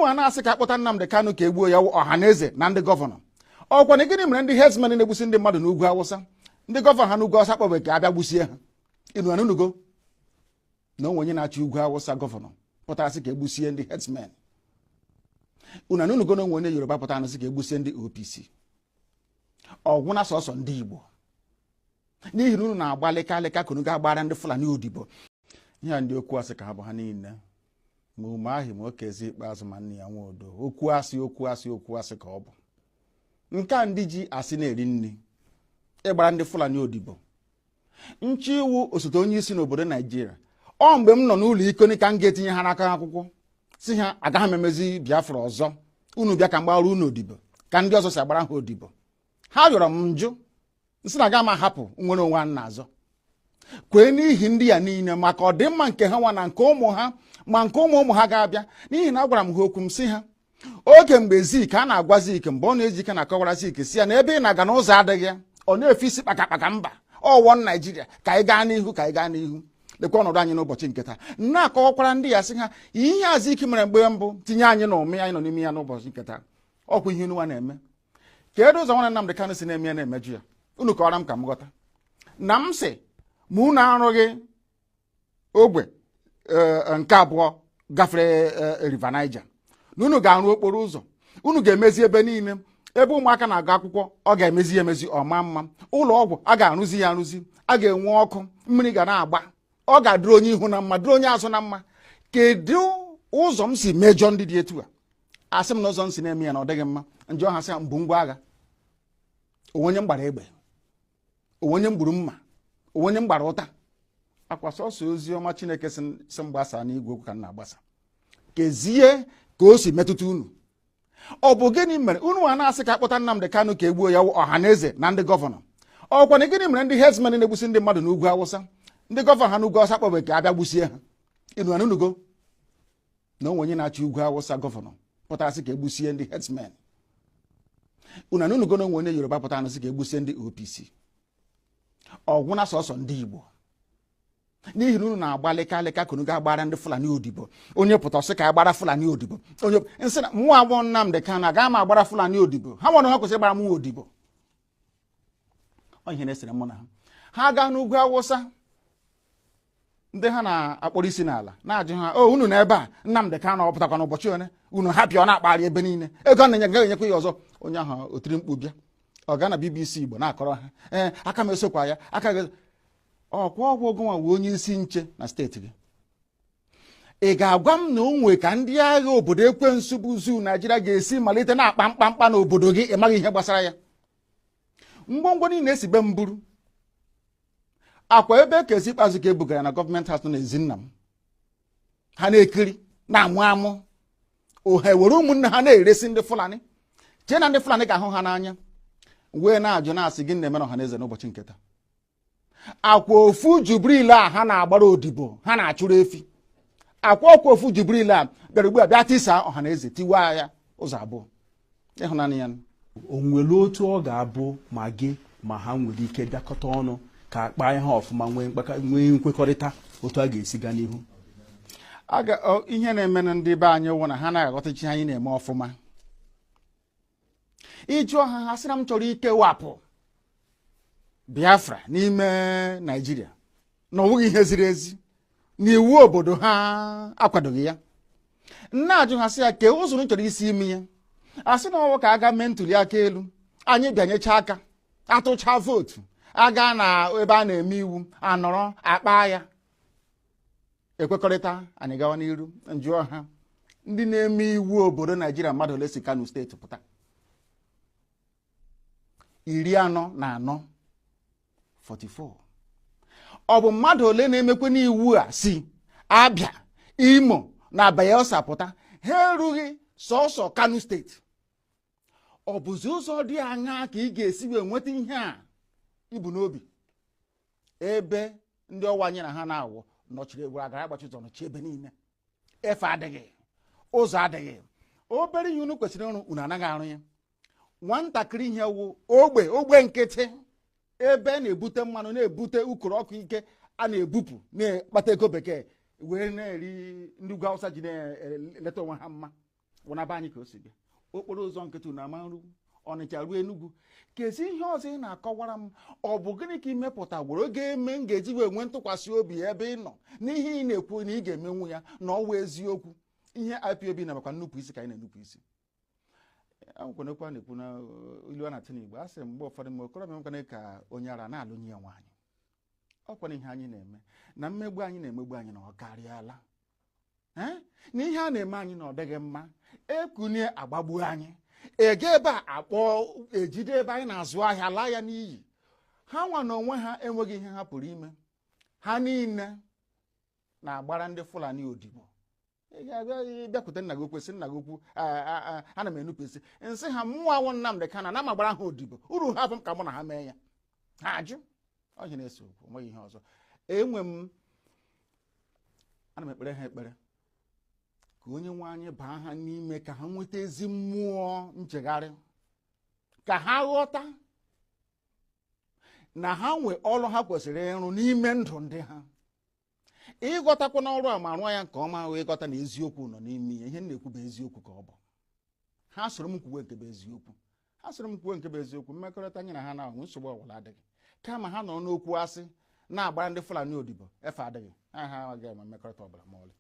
unu na-asị ka akpọta Nnamdi Kanu ka egbuo ya ọhaneze na ndị gọvanọ. Ọkwa na gịnị mere ndị herdsmen na-egbusi ndị mmadụ n'ugwu Awụsa, ndị gọvanọ ha n'ugwu Awụsa kpọbe ka abịa gbusie ha? Inu anunugo na onwe onye na-achị ugwu Awụsa gọvanọ pụtara sị ka egbusie ndị herdsmen. Unu anunugo na onwe onye Yoruba pụtara sị ka egbusie ndị OPC. Ọgwụ na sọsọ ndị Igbo n'ihi na unu na-agba leka kunu ga-agbara ndị Fulani odibo. Ihe ndị okwu asị ka ha bụ ha niile ma ume ahụ ma okezi ikpeazụ ma nne ya nwodo okwu asị ka ọ bụ nke a ndị ji asị na-eri nri ịgbara ndị Fulani odibo. Nchi iwu osote onye isi n'obodo Naijiria ọ mgbe m nọ n'ụlọ ikoni ka m ga-etinye ha n'aka akwụkwọ si ha agaghị m emezi Biafra ọzọ, unu bịa ka m gbara unu odibo ka ndị ọzọ si agbara ha odibo. Ha rịọrọ m njụ nsị na aga m ahapụ nwere onwe a na-azọ kwee n'ihi ndị ya niile maka ọdịmma nke ha nwa na nke ụmụ ha ma nke ụmụ ha ga-abịa. N'ihi na agwara m ha okwu m si ha oge mgbe Zik a na-agwa Zik mgbe ọ na-eji ike na-akọwara Zik si ya na ebe ị na-aga n'ụzọ adịghị ya ọ na-efe isi kpakakpaka mba ọwọ Naijiria ka anyị gaa n'ihu lekwa ọnọdụ anyị n'ụbọchị nke taa. Na-akọwakwara ndị ya sị ha ihe a Zik mere mgbe mbụ tinye anyị na ụmụ anyị nọ n'ime ya n'ụbọchị nke taa ọkwa ihe unu na-eme. Kedu ụzọ nwanne Nnamdi Kanu si na-eme ya na-emeju ya? Unu kọwara m ka m ghọta. Na m sị ma unu arụghị ogbe nke abụọ gafere River Niger na unu ga-arụ okporo ụzọ, unu ga-emezi ebe niile ebe ụmụaka na-agụ akwụkwọ ọ ga-emezi ya emezi ọma mma, ụlọ ọgwụ a ga-arụzi ya arụzi, a ga-enwe ọkụ, mmiri ga na-agba, ọ ga-adịrị onye ihu na mma dịrị onye azụ na mma. Kedu ụzọ m si mejọ ndị dị etu a? Asị m na ụzọ m si na-eme ya na ọ dịghị mma. Njọ ha sị ya mbụ ngwa agha, onwenye m gbara egbe, onwenye m gburu mma, onwenye m gbara ụta. Akwa sọsọ ozi ọma Chineke si mgbasa n'igwe okwu ka m na-agbasa. Kezie ka o si metụta unu. Ọ bụ gịnị mere unu a na-asị ka akpọta Nnamdi Kanu ka egbuo ya ọhaneze na ndị gọvanọ? Ọkwa na gịnị mere ndị herdsmen na-egbusi ndị mmadụ n'ugwu Awụsa, ndị gọvanọ ha n'ugwu Awụsa kpọbe ka abịa gbusie ha? Inu anunugo na onwe onye na-achị ugwu Awụsa gọvanọ pụtara sị ka egbusie ndị herdsmen. Unu anunugo na onwe onye Yoruba pụtara sị ka egbusie ndị OPC. Ọgwụ na sọsọ ndị Igbo n'ihi na unu na-agba leka kunu ga-agbara ndị Fulani odibo. Onye pụta sị ka agbara Fulani odibo, onye nsị na mụ abụọ Nnamdi Kanu agaghị m agbara Fulani odibo. Ha nwere ha kwesịrị gbara m odibo. Ọ ihe na-esere mụ na ha gaa n'ugwu Awụsa ndị ha na-akpọrọ isi n'ala na-ajụ ha unu na ebe a Nnamdi Kanu ọ pụtakwa n'ụbọchị one unu hapịa ọ na-akpagharị ebe niile ego na ga-enyekwa ya ọzọ. Onye ahụ otiri mkpu bịa ọ gaa na BBC Igbo na-akọrọ ha aka m esokwa ya aka gị ọkwa ọgwụ ogonwa wee onye isi nche na steeti gị. Ị ga-agwa m na onwe ka ndị agha obodo ekwensu bụ zu Naijiria ga-esi malite na-akpa mkpamkpa n'obodo gị ịmaghị ihe gbasara ya? Ngwongwo niile esi be mburu akwa ebe ka esi ikpeazụ ka ebugara na gọọmenti haus nọ n'ezi nna m ha na-ekiri na-amụ amụ ohe were ụmụnne ha na-eresi ndị Fulani chee na ndị Fulani ga-ahụ ha n'anya wee na-ajụ na-asị gị na-eme na ọhaneze n'ụbọchị nke taa. Akwa ofu Jubril a ha na-agbara odibo ha na-achụrụ efi, akwa ofu Jubril a bịara ugbu a bịa tisa ọhaneze tiwa ya ụzọ abụọ. Ịhụnanya ya o nwere otu ọ ga-abụ ma gị ma ha nwere ike bịakọta ọnụ ka akpa ihe ọfụma nwee nkwekọrịta otu a ga-esi gaa n'ihu? Ihe na-eme na ndị be anyị wụ na ha na-aghọtachi anyị na-eme ọfụma. Ịjụọ ha sị na m chọrọ ikewapụ Biafra n'ime Naijiria na ọ bụghị ihe ziri ezi na iwu obodo ha akwadoghị ya. Na-ajụ ha sị ya kee ụzọ chọrọ isi ime ya. Asị na ọwụ ka aga mee ntuli aka elu anyị bịanyecha aka atụcha vootu aga na ebe a na-eme iwu anọrọ akpa ya ekwekọrịta anyị gawa n'iru. Njụọ ha ndị na-eme iwu obodo Naijiria mmadụ ole si Kano steeti pụta? 44. Ọ bụ mmadụ ole na-emekwe n'iwu a si Abia, Imo na Bayelsa pụta? Ha erughị sọsọ Kano steeti. Ọ bụzi ụzọ dị aṅaa ka ị ga-esi wee nweta ihe a ibu n'obi ebe ndị ọwa anyị na ha na-awụ nọchiri egwu agara agbachi ụzọ nọchi ebe niile, efe adịghị, ụzọ adịghị. Obere ihe unu kwesịrị ịrụ unu anaghị arụ ya. Nwatakịrị ihe wụ ogbe nkịtị ebe na-ebute mmanụ na-ebute ukoro ọkụ ike a na-ebupụ na-akpata ego bekee wee na-eri ndị ugwu Awụsa ji na-eleta onwe ha mma. wụnaba anyị ka o si bịa okporo ụzọ nkịtị na amaru Ọnịcha ruo Enugu kezi ihe ọzọ ị na-akọwara m ọ bụ gịnị ka imepụta gworo ga-eme m ga-eji wee nwee ntụkwasị obi ebe ị nọ n'ihe ị na-ekwu na ị ga-emenwu ya na ọ wụ eziokwu ihe IPOB na-abakwa nnupụ isi ka anyị na-enupụ isi akwụkwanekwa na-ekwu na ilu a na-atị n'Igbo a sị mgbe ụfọdụ mgbe okorobịa nwekwana ka onye ara na-alụnye ya nwaanyị ọkwana ihe anyị na-eme na mmegbu anyị na-emegbu anyị na ọ karịala na ihe a na-eme anyị na ọ dịghị mma ekunye agbagbuo anyị ege ebe a akpọ ejide ebe anyị na-azụ ahịa laa ya n'iyi ha nwa na onwe ha enweghị ihe ha pụrụ ime ha niile na-agbara ndị Fulani odibo bịakwute nna gị okwu sị nna gị okwu ana m enupụ isi nsị ha mmụọ awụ Nnamdi Kanu na magbara ha odibo uru ha bụ m ka mụ na ha mee ya ha ajụ ọhịa na-ese okwu onweghị ihe ọzọ ana m ekpere ha ekpere ka onye nwe anyị baa ha n'ime ka ha nweta ezi mmụọ nchegharị ka ha ghọta na ha nwee ọrụ ha kwesịrị ịrụ n'ime ndụ ndị ha ịghọtakwa n'ọrụ a ma rụọ ya nke ọma wee ịghọta na eziokwu nọ n'ime ihe m na-ekwu bụ eziokwu ka ọ bụ ha soro m kwuwe nke bụ eziokwu ha soro m kwuwe nke bụ eziokwu mmekọrịta anyị na ha na-ahụ nsogbu ọbụla adịghị kama ha nọ n'okwu asị na-agbara ndị Fulani odibo efe adịghị ha agaghị eme mmekọrịta ọbụla ma ọlị